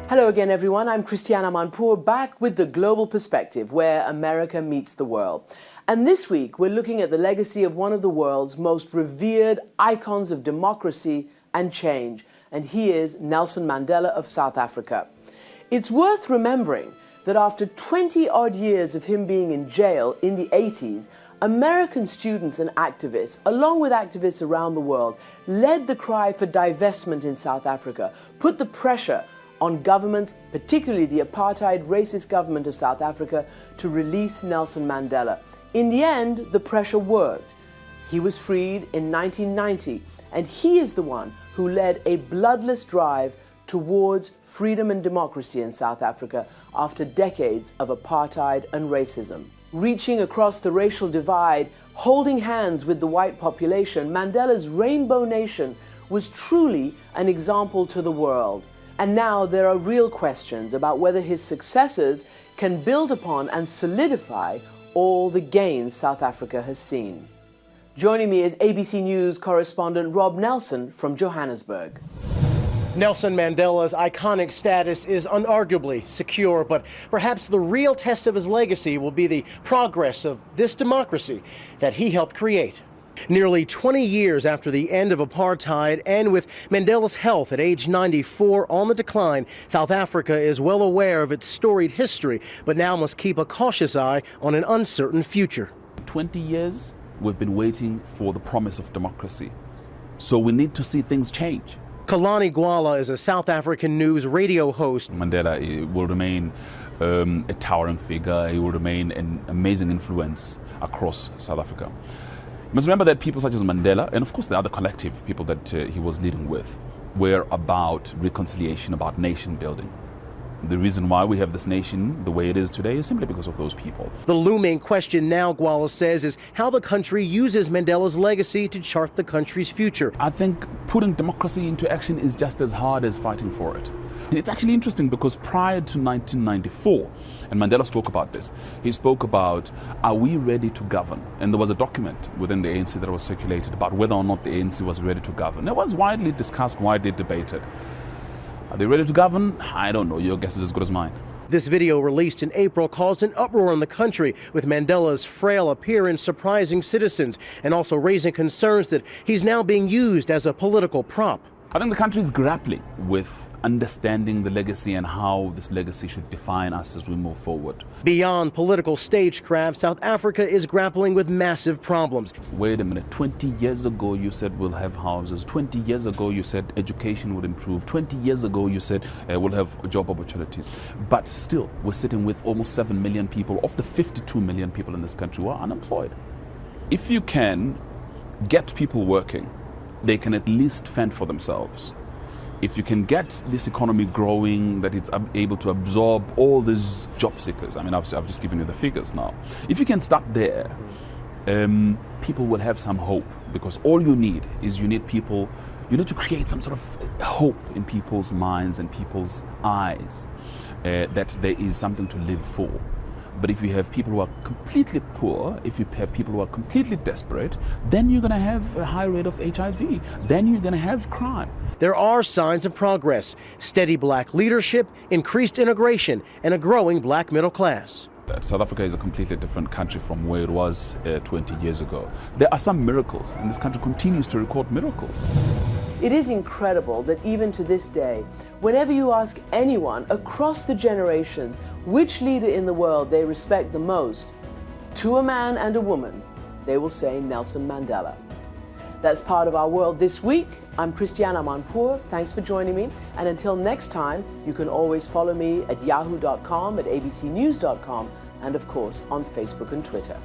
Hello again, everyone. I'm Christiana Manpour, back with the Global Perspective, where America meets the world. And this week, we're looking at the legacy of one of the world's most revered icons of democracy and change, and he is Nelson Mandela of South Africa. It's worth remembering that after 20-odd years of him being in jail in the 80s, American students and activists, along with activists around the world, led the cry for divestment in South Africa, put the pressure on governments, particularly the apartheid racist government of South Africa, to release Nelson Mandela. In the end, the pressure worked. He was freed in 1990, and he is the one who led a bloodless drive towards freedom and democracy in South Africa after decades of apartheid and racism. Reaching across the racial divide, holding hands with the white population, Mandela's Rainbow Nation was truly an example to the world. And now there are real questions about whether his successors can build upon and solidify all the gains South Africa has seen. Joining me is ABC News correspondent Rob Nelson from Johannesburg. Nelson Mandela's iconic status is unarguably secure, but perhaps the real test of his legacy will be the progress of this democracy that he helped create. Nearly 20 years after the end of apartheid, and with Mandela's health at age 94 on the decline, South Africa is well aware of its storied history, but now must keep a cautious eye on an uncertain future. 20 years, we've been waiting for the promise of democracy. So we need to see things change. Kalani Gwala is a South African news radio host. Mandela will remain a towering figure. He will remain an amazing influence across South Africa. You must remember that people such as Mandela, and of course the other collective people that he was leading with, were about reconciliation, about nation building. The reason why we have this nation the way it is today is simply because of those people. The looming question now, Gwala says, is how the country uses Mandela's legacy to chart the country's future. I think putting democracy into action is just as hard as fighting for it. It's actually interesting because prior to 1994, and Mandela spoke about this, he spoke about, are we ready to govern? And there was a document within the ANC that was circulated about whether or not the ANC was ready to govern. It was widely discussed, widely debated. Are they ready to govern? I don't know. Your guess is as good as mine. This video, released in April, caused an uproar in the country, with Mandela's frail appearance surprising citizens and also raising concerns that he's now being used as a political prop. I think the country is grappling with understanding the legacy and how this legacy should define us as we move forward. Beyond political stagecraft, South Africa is grappling with massive problems. Wait a minute, 20 years ago you said we'll have houses, 20 years ago you said education would improve, 20 years ago you said we'll have job opportunities. But still, we're sitting with almost 7 million people of the 52 million people in this country who are unemployed. If you can get people working, they can at least fend for themselves. If you can get this economy growing, that it's able to absorb all these job seekers, I mean, I've just given you the figures now. If you can start there, people will have some hope, because all you need is you need to create some sort of hope in people's minds and people's eyes that there is something to live for. But if you have people who are completely poor, if you have people who are completely desperate, then you're going to have a high rate of HIV. Then you're going to have crime. There are signs of progress: steady black leadership, increased integration, and a growing black middle class. South Africa is a completely different country from where it was 20 years ago. There are some miracles, and this country continues to record miracles. It is incredible that even to this day, whenever you ask anyone across the generations which leader in the world they respect the most, to a man and a woman, they will say Nelson Mandela. That's part of our world this week. I'm Christiana Manpour. Thanks for joining me. And until next time, you can always follow me at yahoo.com, at abcnews.com, and of course on Facebook and Twitter.